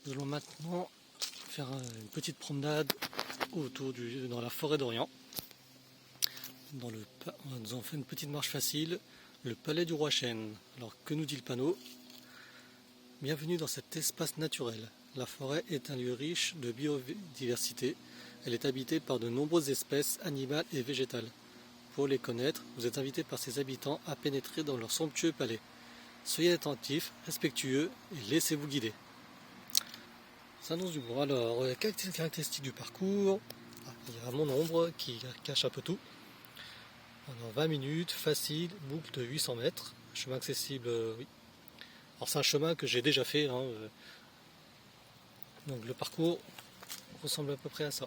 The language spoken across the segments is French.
Nous allons maintenant faire une petite promenade dans la forêt d'Orient. Nous avons fait une petite marche facile, le palais du roi Chêne. Alors que nous dit le panneau? Bienvenue dans cet espace naturel. La forêt est un lieu riche de biodiversité. Elle est habitée par de nombreuses espèces animales et végétales. Pour les connaître, vous êtes invité par ses habitants à pénétrer dans leur somptueux palais. Soyez attentifs, respectueux et laissez-vous guider. Ça annonce du bon. Alors, caractéristiques du parcours. Il y a mon ombre qui cache un peu tout. En 20 minutes, facile, boucle de 800 mètres. Chemin accessible, oui. Alors c'est un chemin que j'ai déjà fait. Donc le parcours ressemble à peu près à ça.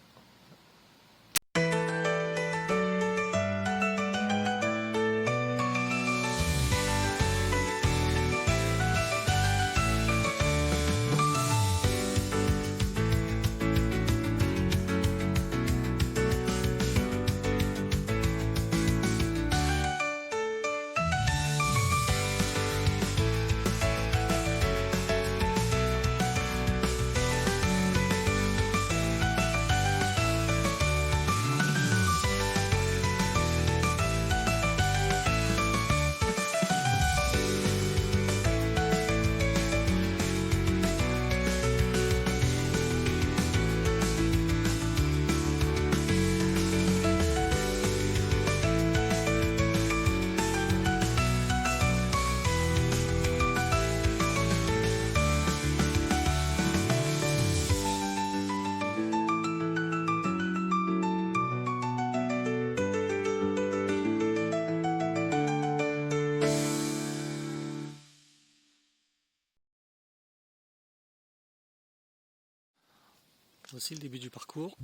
Voici le début du parcours,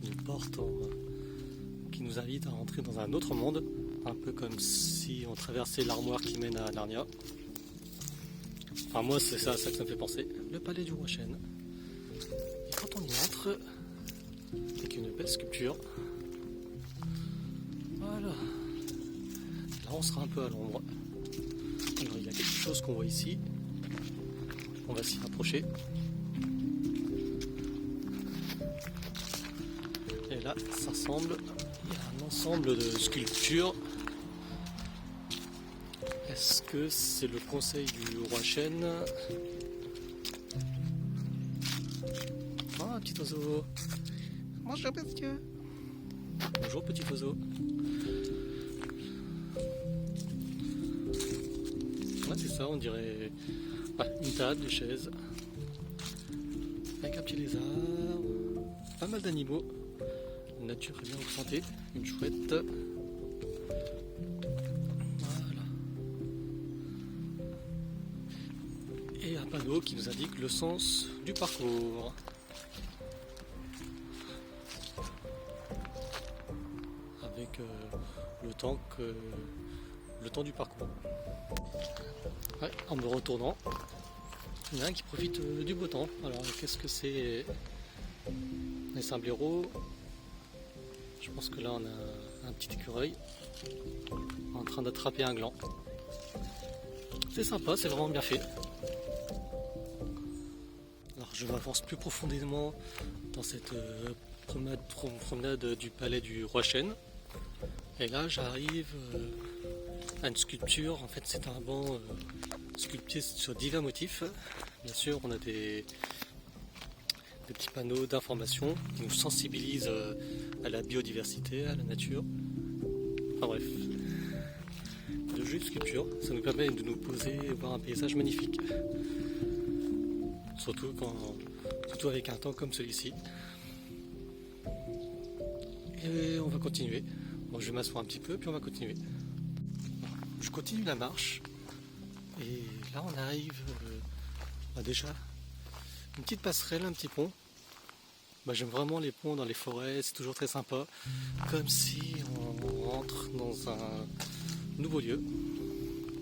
une porte qui nous invite à rentrer dans un autre monde, un peu comme si on traversait l'armoire qui mène à Narnia. Enfin moi c'est ça que ça me fait penser, le palais du roi Chêne. Et quand on y entre, avec une belle sculpture, voilà, là on sera un peu à l'ombre. Alors il y a quelque chose qu'on voit ici, on va s'y approcher. Et là, ça ressemble, il y a un ensemble de sculptures. Est-ce que c'est le conseil du roi Chêne? Ah, un petit oiseau. Bonjour, monsieur. Bonjour, petit oiseau. Ouais, c'est ça, on dirait une table, des chaises. Avec un petit lézard. Pas mal d'animaux. La nature est bien représentée, une chouette. Voilà. Et un panneau qui nous indique le sens du parcours. Avec le temps du parcours. Ouais, en me retournant, il y en a un qui profite du beau temps. Alors qu'est-ce que c'est? C'est un blaireau. Je pense que là on a un petit écureuil en train d'attraper un gland. C'est sympa, c'est vraiment bien fait. Alors je m'avance plus profondément dans cette promenade du palais du roi Chêne. Et là j'arrive à une sculpture. En fait c'est un banc sculpté sur divers motifs. Bien sûr on a des petits panneaux d'information qui nous sensibilisent à la biodiversité, à la nature. Enfin bref, de jolies sculptures, ça nous permet de nous poser et voir un paysage magnifique. Surtout avec un temps comme celui-ci. Et on va continuer. Bon, je vais m'asseoir un petit peu puis on va continuer. Je continue la marche et là on arrive déjà une petite passerelle, un petit pont. J'aime vraiment les ponts dans les forêts, c'est toujours très sympa. Comme si on rentre dans un nouveau lieu.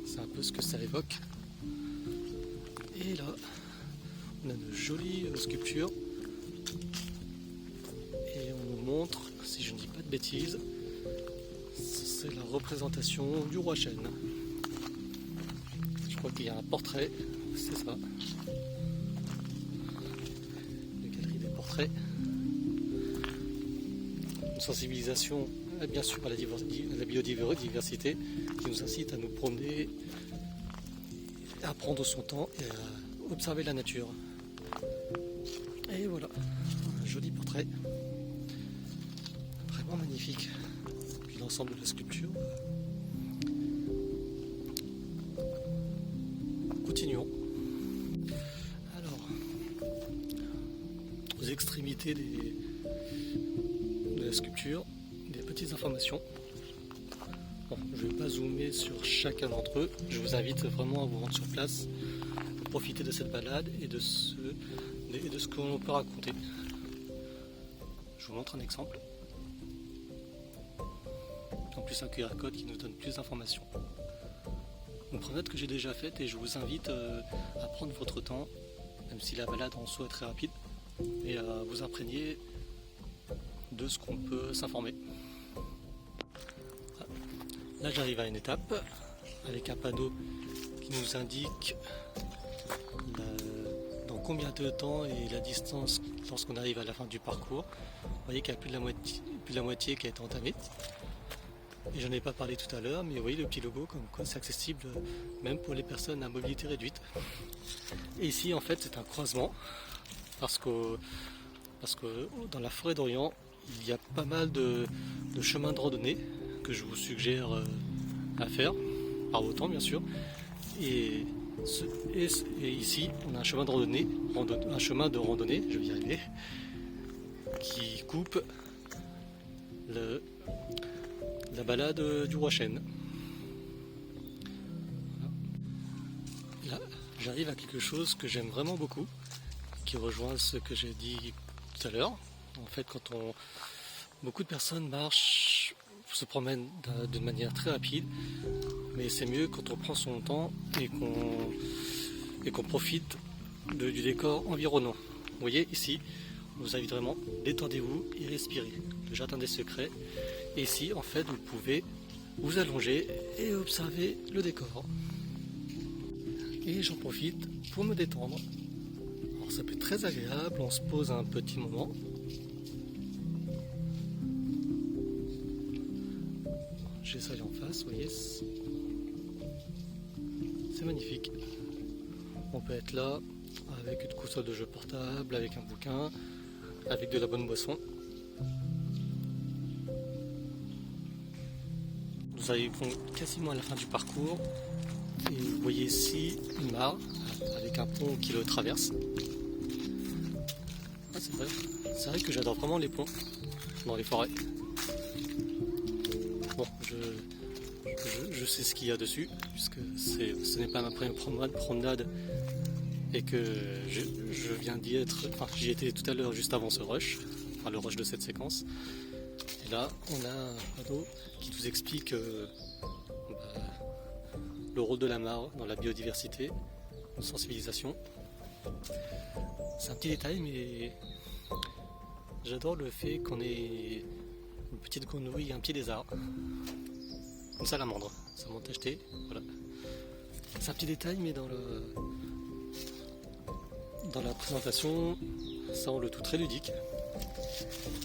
C'est un peu ce que ça évoque. Et là, on a de jolies sculptures. Et on nous montre, si je ne dis pas de bêtises, c'est la représentation du roi Chêne. Je crois qu'il y a un portrait, c'est ça. portrait. Une sensibilisation bien sûr à la biodiversité qui nous incite à nous promener, à prendre son temps et à observer la nature. Et voilà, un joli portrait, vraiment magnifique. Puis l'ensemble de la sculpture. Continuons. Alors, aux extrémités de la sculpture, des petites informations. Bon, je ne vais pas zoomer sur chacun d'entre eux. Je vous invite vraiment à vous rendre sur place, pour profiter de cette balade et de ce que l'on peut raconter. Je vous montre un exemple. En plus un QR code qui nous donne plus d'informations. Une promenade que j'ai déjà faite et je vous invite à prendre votre temps, même si la balade en soi est très rapide, et à vous imprégner de ce qu'on peut s'informer. Là j'arrive à une étape avec un panneau qui nous indique dans combien de temps et la distance lorsqu'on arrive à la fin du parcours. Vous voyez qu'il y a plus de la moitié qui a été entamée. Et j'en ai pas parlé tout à l'heure, mais vous voyez le petit logo comme quoi c'est accessible même pour les personnes à mobilité réduite. Et ici en fait c'est un croisement parce que dans la forêt d'Orient il y a pas mal de chemins de randonnée que je vous suggère à faire, par autant bien sûr. Et ici on a un chemin de randonnée, je vais y arriver, qui coupe la balade du Roi Chêne. Là, j'arrive à quelque chose que j'aime vraiment beaucoup, qui rejoint ce que j'ai dit tout à l'heure. En fait, beaucoup de personnes marchent, se promènent d'une manière très rapide, mais c'est mieux quand on prend son temps et qu'on profite du décor environnant. Vous voyez ici, on vous invite vraiment, détendez-vous et respirez. Le jardin des secrets. Et ici, en fait, vous pouvez vous allonger et observer le décor. Et j'en profite pour me détendre. Alors ça peut être très agréable, on se pose un petit moment. J'essaye en face, vous voyez, c'est magnifique. On peut être là avec une console de jeu portable, avec un bouquin, avec de la bonne boisson. Nous arrivons quasiment à la fin du parcours et vous voyez ici une mare avec un pont qui le traverse. Ah, c'est vrai que j'adore vraiment les ponts dans les forêts. Bon, je sais ce qu'il y a dessus puisque ce n'est pas ma première promenade et que je viens d'y être, enfin j'y étais tout à l'heure juste avant ce rush, enfin le rush de cette séquence. Et là, on a un panneau qui nous explique le rôle de la mare dans la biodiversité, une sensibilisation. C'est un petit détail, mais j'adore le fait qu'on ait une petite grenouille et un petit lézard. Une salamandre tachetée, voilà. C'est un petit détail, mais dans la présentation, ça rend le tout très ludique.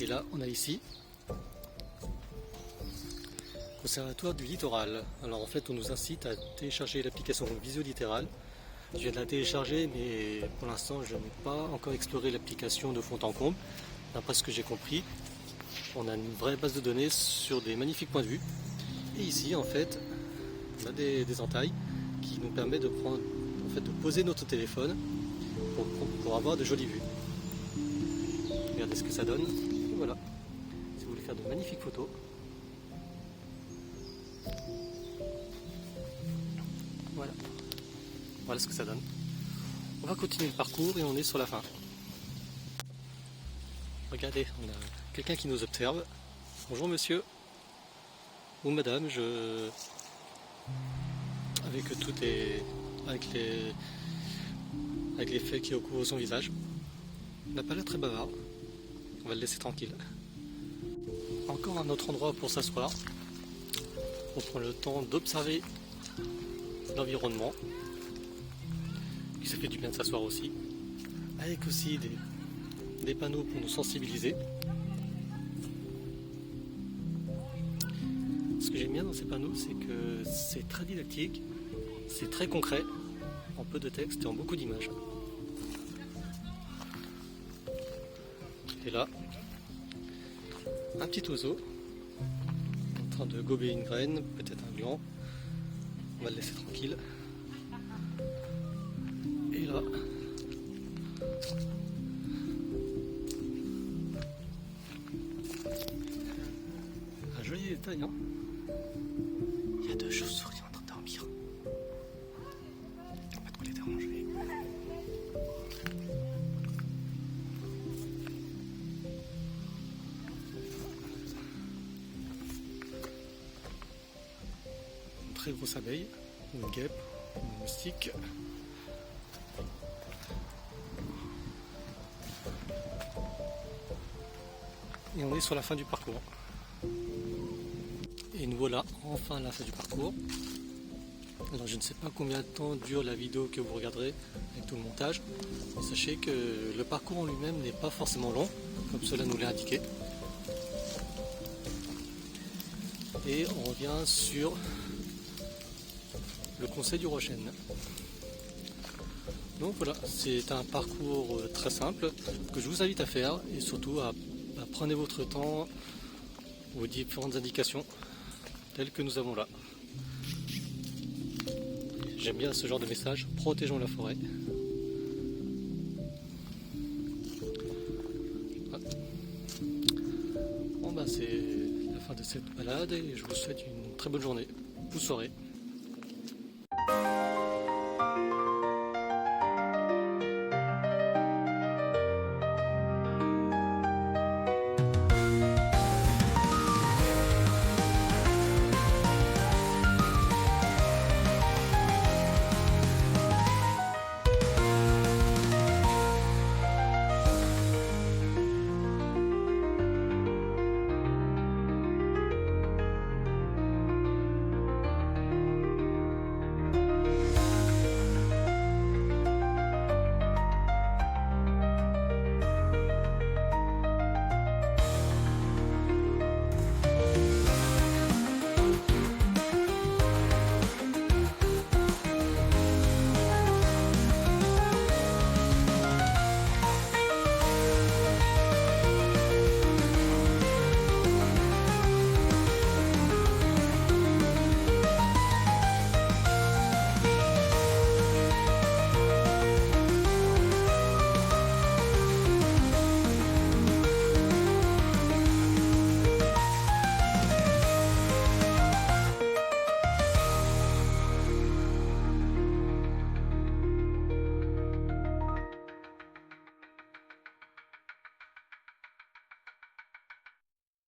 Et là, on a ici Conservatoire du littoral. Alors en fait, on nous incite à télécharger l'application Visio Littéral. Je viens de la télécharger, mais pour l'instant, je n'ai pas encore exploré l'application de fond en comble. D'après ce que j'ai compris, on a une vraie base de données sur des magnifiques points de vue. Et ici, en fait, on a des entailles qui nous permettent de poser notre téléphone pour avoir de jolies vues. Regardez ce que ça donne. Et voilà. Si vous voulez faire de magnifiques photos, voilà ce que ça donne. On va continuer le parcours et on est sur la fin. Regardez, on a quelqu'un qui nous observe. Bonjour monsieur ou madame, avec les faits qui recouvrent son visage. Il n'a pas l'air très bavard. On va le laisser tranquille. Encore un autre endroit pour s'asseoir. On prend le temps d'observer l'environnement. Puis ça fait du bien de s'asseoir aussi. Avec aussi des panneaux pour nous sensibiliser. Ce que j'aime bien dans ces panneaux, c'est que c'est très didactique, c'est très concret, en peu de texte et en beaucoup d'images. Et là, un petit oiseau en train de gober une graine, peut-être un gland. On va le laisser tranquille. Et là, un joli détail, hein. Il y a deux chauves-souris en train de dormir. On va pas trop les déranger. Une très grosse abeille, ou une guêpe, ou une moustique. Et on est sur la fin du parcours. Et nous voilà enfin à la fin du parcours. Alors je ne sais pas combien de temps dure la vidéo que vous regarderez avec tout le montage. Mais sachez que le parcours en lui-même n'est pas forcément long, comme cela nous l'a indiqué. Et on revient sur le conseil du Roi Chêne. Donc voilà, c'est un parcours très simple que je vous invite à faire et surtout à prendre votre temps aux différentes indications telles que nous avons là. J'aime bien ce genre de message, protégeons la forêt. Voilà. Bon bah c'est la fin de cette balade et je vous souhaite une très bonne journée ou soirée.